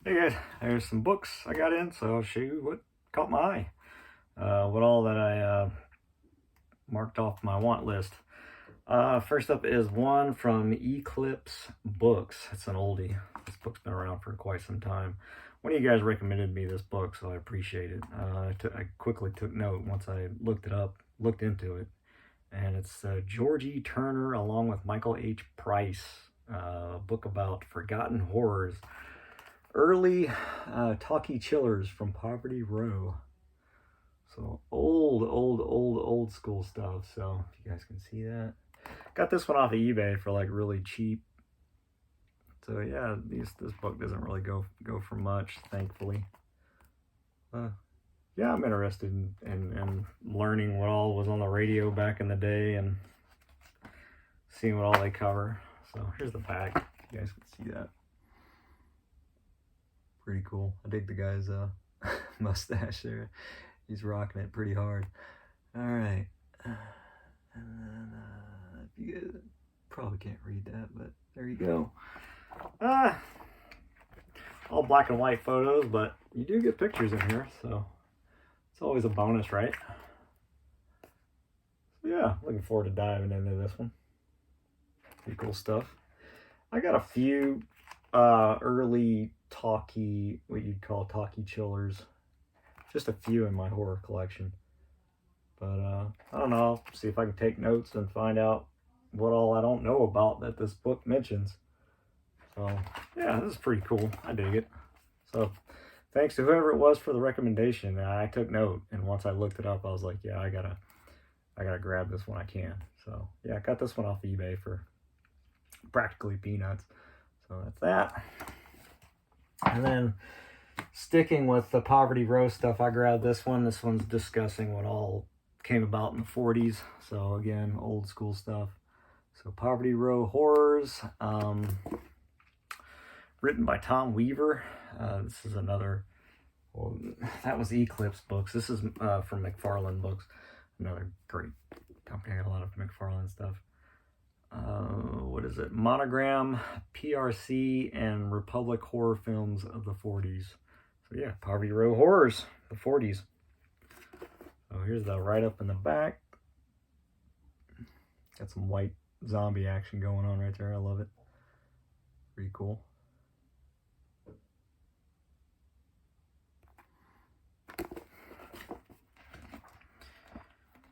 Hey guys, there's some books I got in, so I'll show you what caught my eye. What all that I marked off my want list. First up is one from Eclipse Books. It's an oldie. This book's been around for quite some time. One of you guys recommended me this book, so I appreciate it. I quickly took note once I looked into it. And it's Georgie Turner along with Michael H. Price. A book about forgotten horrors. Early talkie chillers from Poverty Row. So old school stuff. So if you guys can see that. Got this one off of eBay for like really cheap. So yeah, this book doesn't really go for much, thankfully. Yeah, I'm interested in learning what all was on the radio back in the day and seeing what all they cover. So here's the back. You guys can see that. Pretty cool. I dig the guy's mustache there. He's rocking it pretty hard. All right. And then, you guys probably can't read that, but there you go. All black and white photos, but you do get pictures in here, so it's always a bonus, right? So yeah, looking forward to diving into this one. Pretty cool stuff. I got a few early talkie, what you'd call talkie chillers. Just a few in my horror collection. But I don't know, I'll see if I can take notes and find out what all I don't know about that this book mentions. So yeah, this is pretty cool. I dig it. So thanks to whoever it was for the recommendation. I took note, and once I looked it up, I was like, yeah, I gotta grab this when I can. So yeah, I got this one off eBay for practically peanuts. So that's that. And then sticking with the Poverty Row stuff, I grabbed this one. This one's discussing what all came about in the 40s. So again, old school stuff. So Poverty Row Horrors, written by Tom Weaver. This is another, well, that was Eclipse Books. This is from McFarlane Books. Another great company. I got a lot of McFarlane stuff. What is it? Monogram, PRC, and Republic Horror Films of the 40s. So yeah, Poverty Row Horrors, the 40s. So here's the write-up in the back. Got some white zombie action going on right there. I love it. Pretty cool.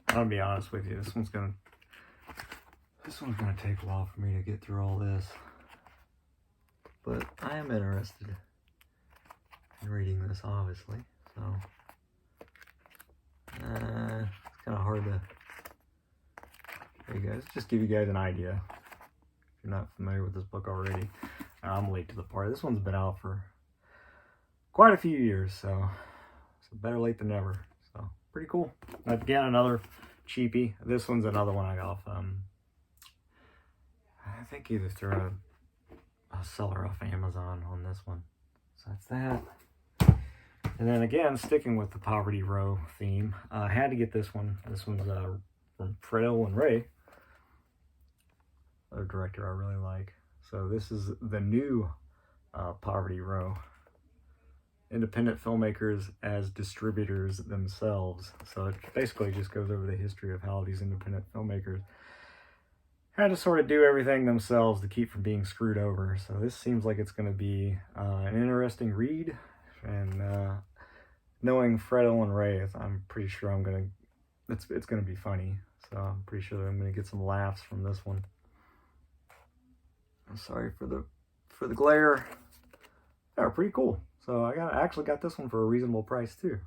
I'll be honest with you, this one's gonna take a while for me to get through all this. But I am interested in reading this, obviously. So it's kind of hard to, there you guys, just give you guys an idea. If you're not familiar with this book already, I'm late to the party. This one's been out for quite a few years, so better late than never. So pretty cool. Again, another cheapie. This one's another one I got off, I think either through a seller off Amazon on this one. So that's that. And then again, sticking with the Poverty Row theme, I had to get this one. This one's from Fredo and Ray, a director I really like. So this is the new Poverty Row. Independent filmmakers as distributors themselves. So it basically just goes over the history of how these independent filmmakers had to sort of do everything themselves to keep from being screwed over. So this seems like it's going to be an interesting read. And knowing Fredo and Ray, I'm pretty sure it's going to be funny. So I'm pretty sure that I'm going to get some laughs from this one. I'm sorry for the glare. They're pretty cool. So I actually got this one for a reasonable price too,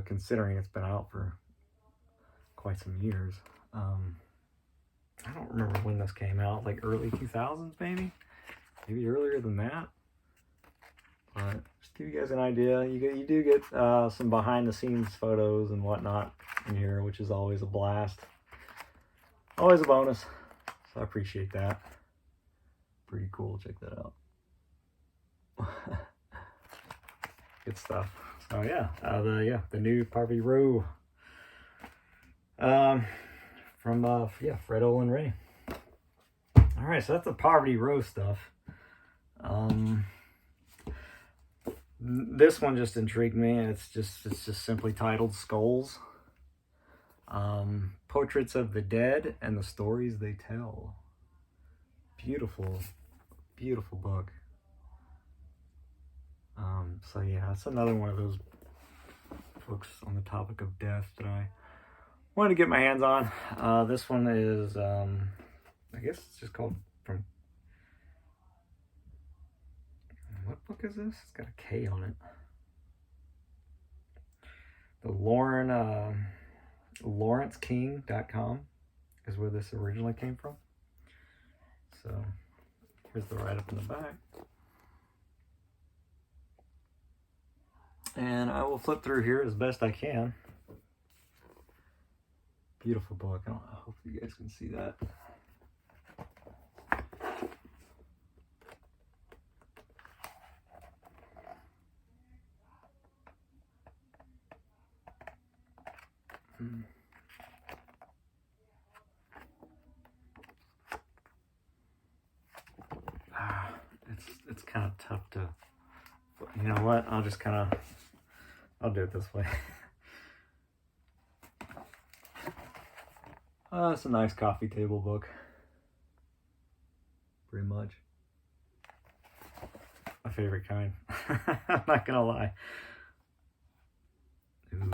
considering it's been out for quite some years. I don't remember when this came out, like early 2000s maybe earlier than that. But just to give you guys an idea, you do get some behind the scenes photos and whatnot in here, which is always a blast. Always a bonus. So I appreciate that. Pretty cool. Check that out. Good stuff. So yeah, the new Poverty Row from Fredo and Ray. All right, so that's the Poverty Row stuff. This one just intrigued me. It's just simply titled Skulls. Portraits of the Dead and the Stories They Tell. Beautiful, beautiful book. So yeah, it's another one of those books on the topic of death that I wanted to get my hands on. This one is, I guess it's just called from. What book is this? It's got a K on it. The LawrenceKing.com is where this originally came from. So here's the write-up in the back. And I will flip through here as best I can. Beautiful book. I hope you guys can see that. It's kind of tough to, you know what, I'll do it this way. It's a nice coffee table book. Pretty much. My favorite kind. I'm not gonna lie. Ooh.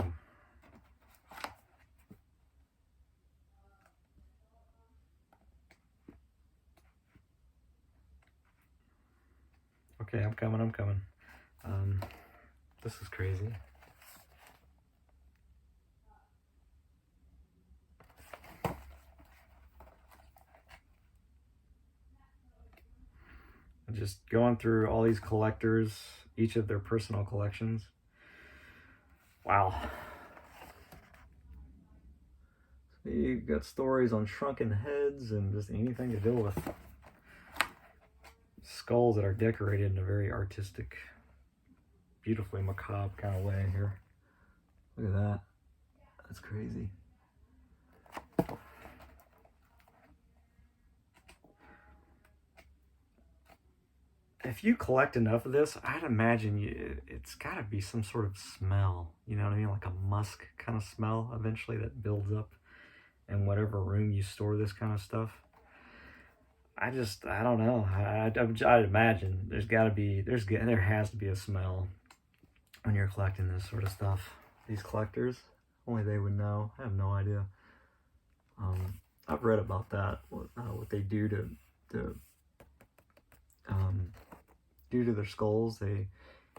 Okay, I'm coming. This is crazy. I'm just going through all these collectors, each of their personal collections. Wow. So you've got stories on shrunken heads and just anything to deal with skulls that are decorated in a very artistic, beautifully macabre kind of way here. Look at that. That's crazy. If you collect enough of this, I'd imagine it's got to be some sort of smell. You know what I mean? Like a musk kind of smell eventually that builds up in whatever room you store this kind of stuff. I don't know. I'd imagine there has to be a smell when you're collecting this sort of stuff. These collectors, only they would know. I have no idea. I've read about that, what they do to their skulls. They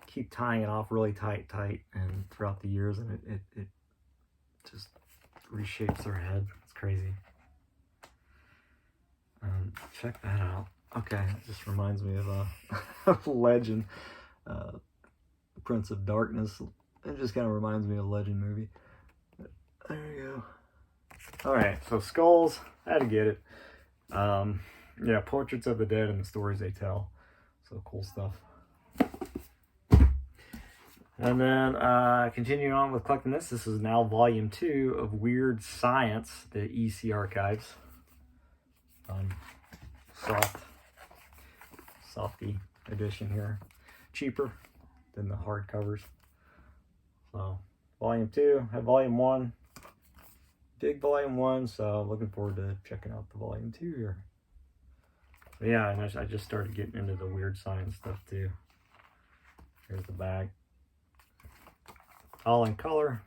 keep tying it off really tight, and throughout the years, and it just reshapes their head. It's crazy. Check that out. Okay, it just reminds me of a legend, The Prince of Darkness. It just kind of reminds me of a Legend movie. There we go. All right, so skulls, I had to get it. Yeah, Portraits of the Dead and the Stories They Tell. So cool stuff. And then continuing on with collecting this is now volume 2 of Weird Science, the EC Archives. Softy edition here. Cheaper than the hardcovers. So, volume 2, had volume 1. Dig volume 1, so looking forward to checking out the volume 2 here. But yeah, and I just started getting into the weird science stuff too. Here's the bag. All in color.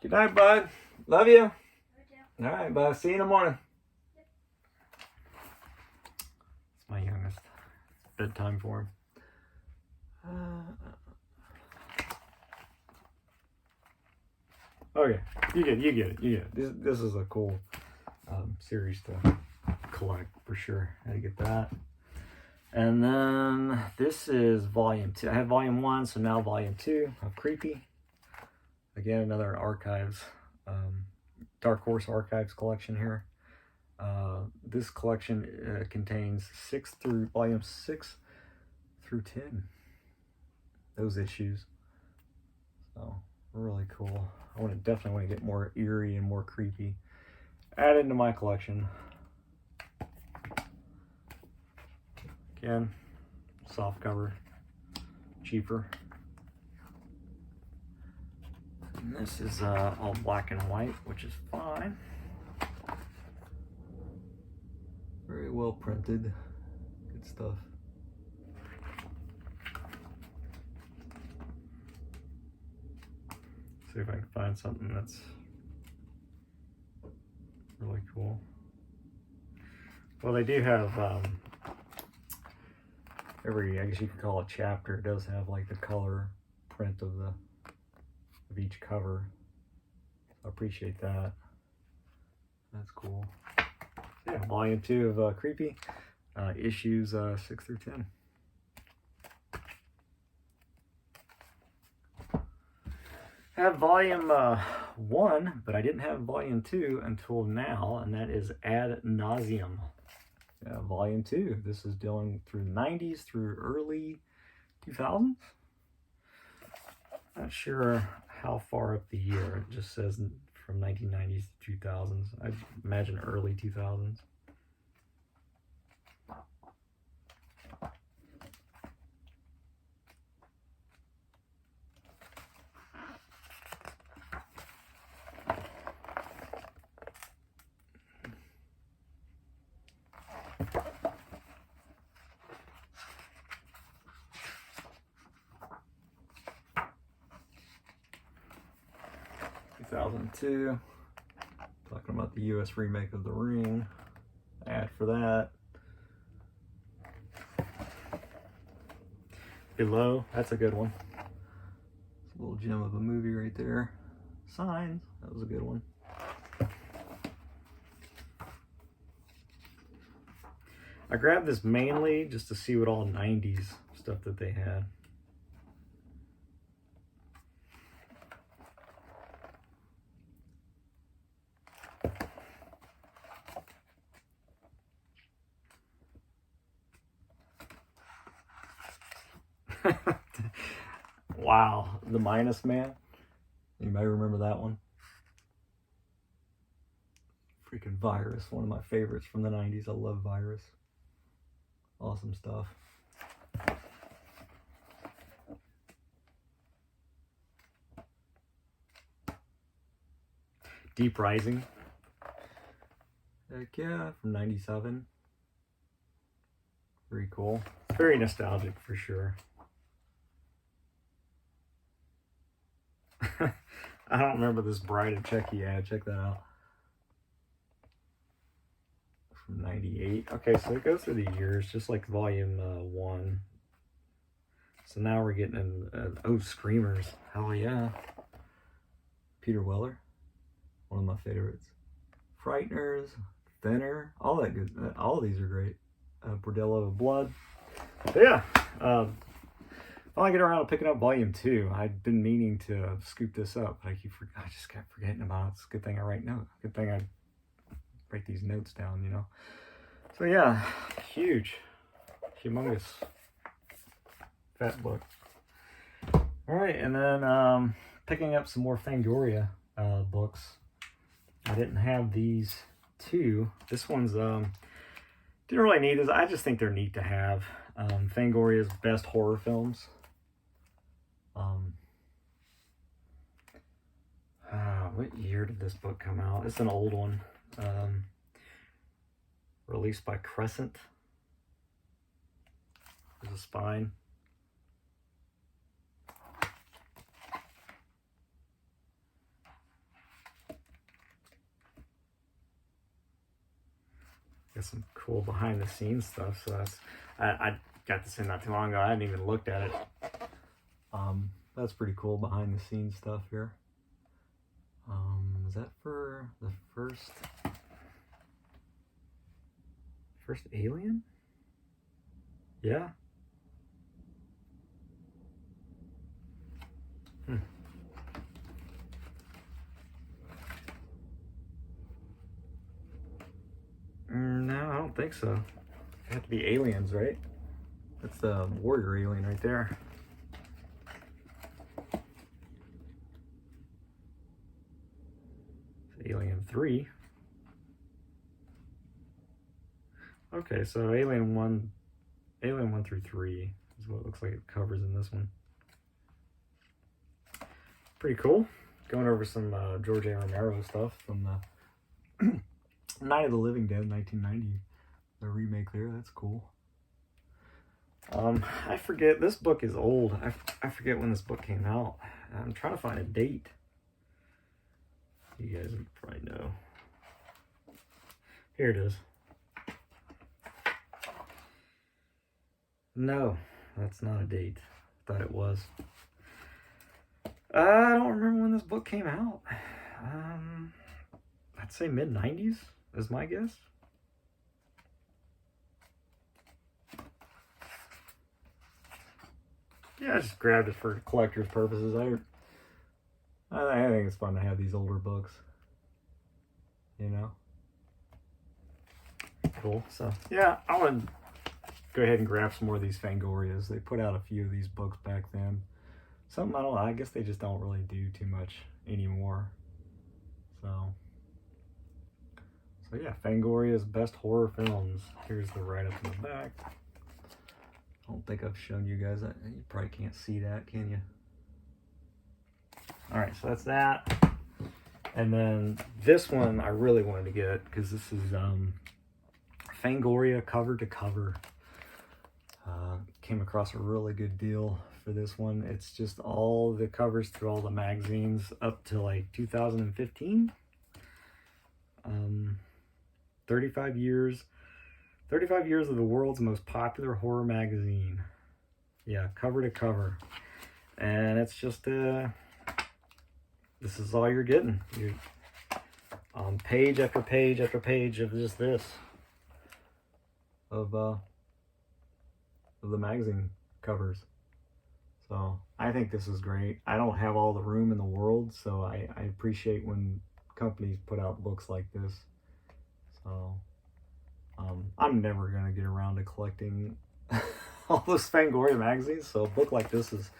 Good night, bud. Love you. All right, bud. See you in the morning. It's my youngest. Bedtime for him. Okay, you get it. This is a cool series to collect for sure. Had to get that. And then this is volume 2. I had volume 1, so now volume 2 of Creepy. Again, another archives, Dark Horse Archives collection here. This collection contains volume 6 through 10. Those issues. So really cool. I definitely want to get more eerie and more creepy added to my collection. Again, soft cover, cheaper. And this is all black and white, which is fine. Very well printed. Good stuff. See if I can find something that's really cool. Well, they do have every, I guess you could call it chapter, it does have like the color print of each cover. I appreciate that. That's cool. Yeah, volume 2 of Creepy, issues 6 through 10. I have volume 1, but I didn't have volume 2 until now, and that is Ad Nauseum. Volume 2. This is dealing through the 90s through early 2000s. Not sure how far up the year. It just says from 1990s to 2000s. I imagine early 2000s. Talking about the US remake of The Ring. Ad for that. Below, that's a good one. It's a little gem of a movie right there. Signs, that was a good one. I grabbed this mainly just to see what all 90s stuff that they had. Wow, The Minus Man. You may remember that one. Freaking Virus, one of my favorites from the 90s. I love Virus. Awesome stuff. Deep Rising. Heck yeah, from 97. Very cool. Very nostalgic for sure. I don't remember this Bride of Chucky ad. Check that out. From 98. Okay, so it goes through the years, just like volume 1. So now we're getting in, oh, Screamers. Hell yeah. Peter Weller. One of my favorites. Frighteners. Thinner. All that good. All of these are great. Bordello of Blood. But yeah. Finally get around to picking up volume 2. I'd been meaning to scoop this up, but I just kept forgetting about it. It's a good thing I write notes. Good thing I write these notes down, you know. So yeah, huge, humongous, fat book. All right, and then picking up some more Fangoria books. I didn't have these two. This one's didn't really need this. I just think they're neat to have. Fangoria's best horror films. What year did this book come out? It's an old one. Released by Crescent. There's a spine. Got some cool behind the scenes stuff. So that's I got this in not too long ago. I hadn't even looked at it. That's pretty cool behind the scenes stuff here. Is that for the first Alien? Yeah. No, I don't think so. It had to be Aliens, right? That's the warrior alien right there. It's Alien 3. Okay, so Alien 1 Alien 1 through 3 is what it looks like it covers in this one. Pretty cool. Going over some George A. Romero stuff from the Night of the Living Dead, 1990. The remake there, that's cool. I forget, this book is old. I forget when this book came out. I'm trying to find a date. You guys would probably know. Here it is. No, that's not a date. Thought it was. I don't remember when this book came out. I'd say mid-90s is my guess. Yeah, I just grabbed it for collector's purposes. I think it's fun to have these older books. You know? Cool. So, yeah, I want to go ahead and grab some more of these Fangorias. They put out a few of these books back then. Something, I don't know, I guess they just don't really do too much anymore. So yeah, Fangoria's best horror films. Here's the write-up in the back. I don't think I've shown you guys that. You probably can't see that, can you? Alright, so that's that. And then this one I really wanted to get because this is Fangoria cover to cover. Came across a really good deal for this one. It's just all the covers through all the magazines up to like 2015. 35 years of the world's most popular horror magazine. Yeah, cover to cover. And it's just this is all you're getting. You page after page after page of just this of the magazine covers. So I think this is great. I don't have all the room in the world, so I appreciate when companies put out books like this. So I'm never gonna get around to collecting all those Fangoria magazines, so a book like this is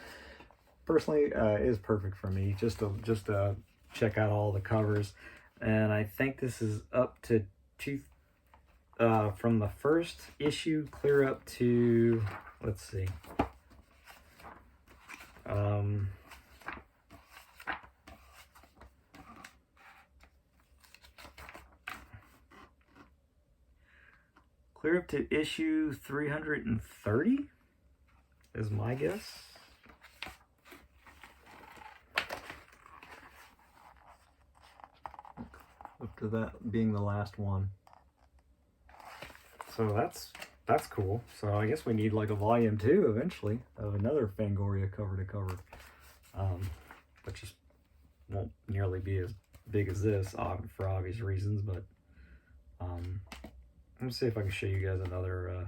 personally is perfect for me, just to check out all the covers. And I think this is up to from the first issue clear up to, let's see, clear up to issue 330 is my guess. Up to that being the last one. So that's cool. So I guess we need like a volume 2 eventually of another Fangoria cover to cover. But just won't nearly be as big as this for obvious reasons, but let me see if I can show you guys another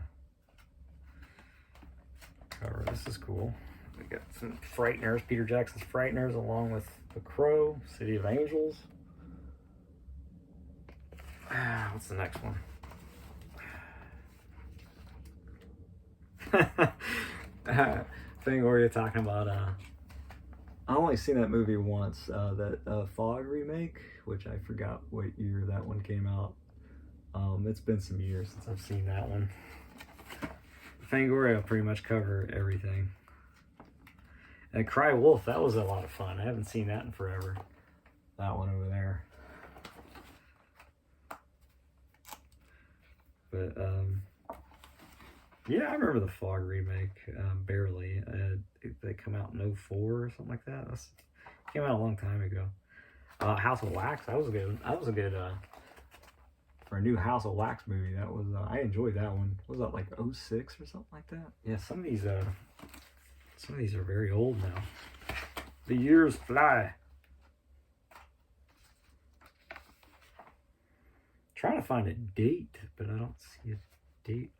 cover. This is cool. We got some Frighteners, Peter Jackson's Frighteners, along with The Crow, City of Angels. What's the next one? Fangoria talking about I only seen that movie once, that Fog remake, which I forgot what year that one came out. It's been some years since I've seen that one. Fangoria will pretty much cover everything. And Cry Wolf, that was a lot of fun. I haven't seen that in forever. That one over there. But yeah, I remember the Fog remake barely. They come out in 2004 or something like that. Came out a long time ago. House of Wax, that was good. That was a good for a new House of Wax movie. That was I enjoyed that one. What was that, like 2006 or something like that? Yeah, some of these are very old now. The years fly. Trying to find a date, but I don't see a date.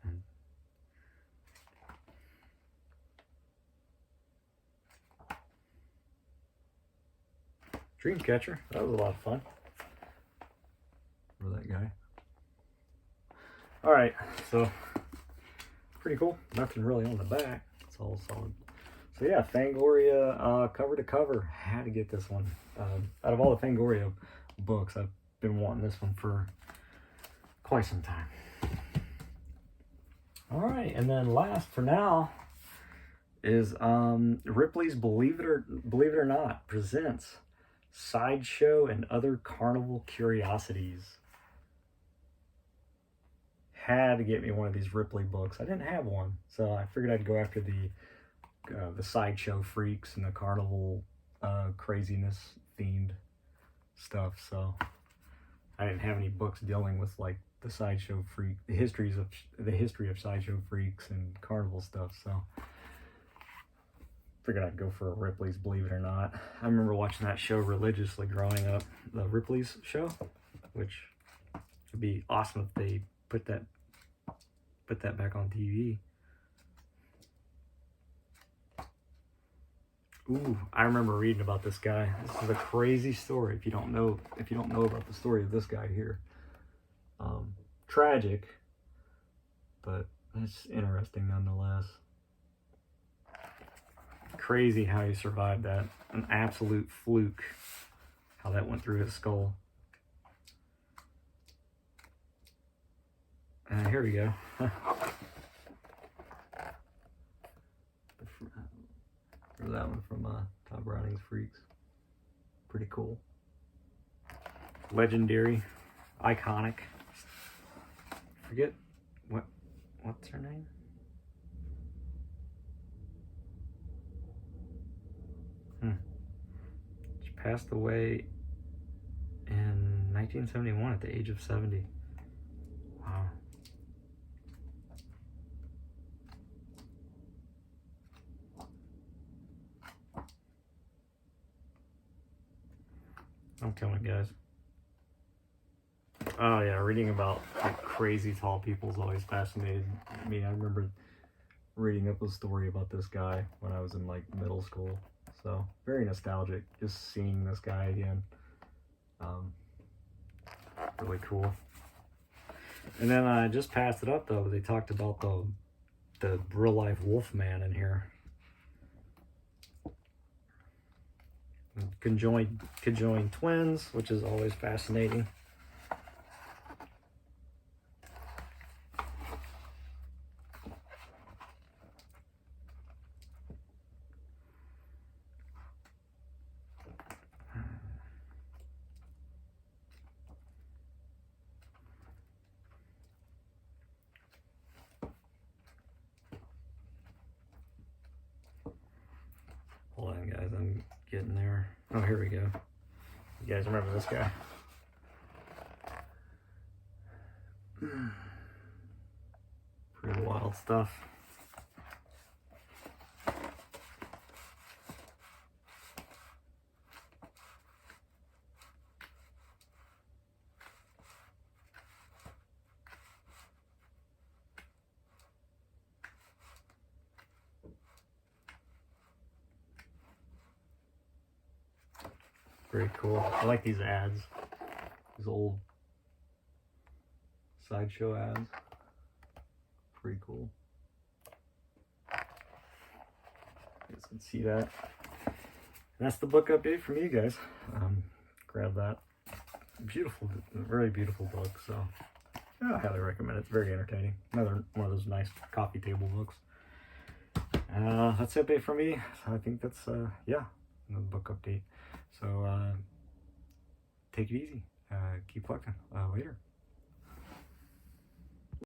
Dreamcatcher, that was a lot of fun. For that guy. Alright, so pretty cool. Nothing really on the back. It's all solid. So yeah, Fangoria cover to cover. Had to get this one. Out of all the Fangoria books, I've been wanting this one for quite some time. All right, and then last for now is Ripley's Believe It or Not presents Sideshow and Other Carnival Curiosities. Had to get me one of these Ripley books. I didn't have one, so I figured I'd go after the sideshow freaks and the carnival craziness themed stuff. So I didn't have any books dealing with like the sideshow freak, the history of sideshow freaks and carnival stuff. So figured I'd go for a Ripley's Believe It or Not. I remember watching that show religiously growing up, the Ripley's show, which would be awesome if they put that back on TV. Ooh, I remember reading about this guy. This is a crazy story. If you don't know about the story of this guy here, tragic, but it's interesting nonetheless. Crazy how he survived that. An absolute fluke how that went through his skull. And here we go. That one from Todd Browning's Freaks. Pretty cool. Legendary. Iconic. Forget what's her name? She passed away in 1971 at the age of 70. Wow. Don't tell me, guys. Oh yeah, reading about like crazy tall people is always fascinated me. I remember reading up a story about this guy when I was in like middle school. So very nostalgic, just seeing this guy again. Really cool. And then I just passed it up though. They talked about the real life Wolfman in here. Conjoined twins, which is always fascinating. Hold on, guys, I'm getting there. Oh, here we go. You guys remember this guy? Pretty wild stuff. Very cool. I like these ads. These old sideshow ads. Pretty cool. You guys can see that. And that's the book update from you guys. Grab that. Beautiful, very beautiful book. So I highly recommend it. It's very entertaining. Another one of those nice coffee table books. That's the update from me. I think that's yeah, the book update. So take it easy. Keep collecting. Later.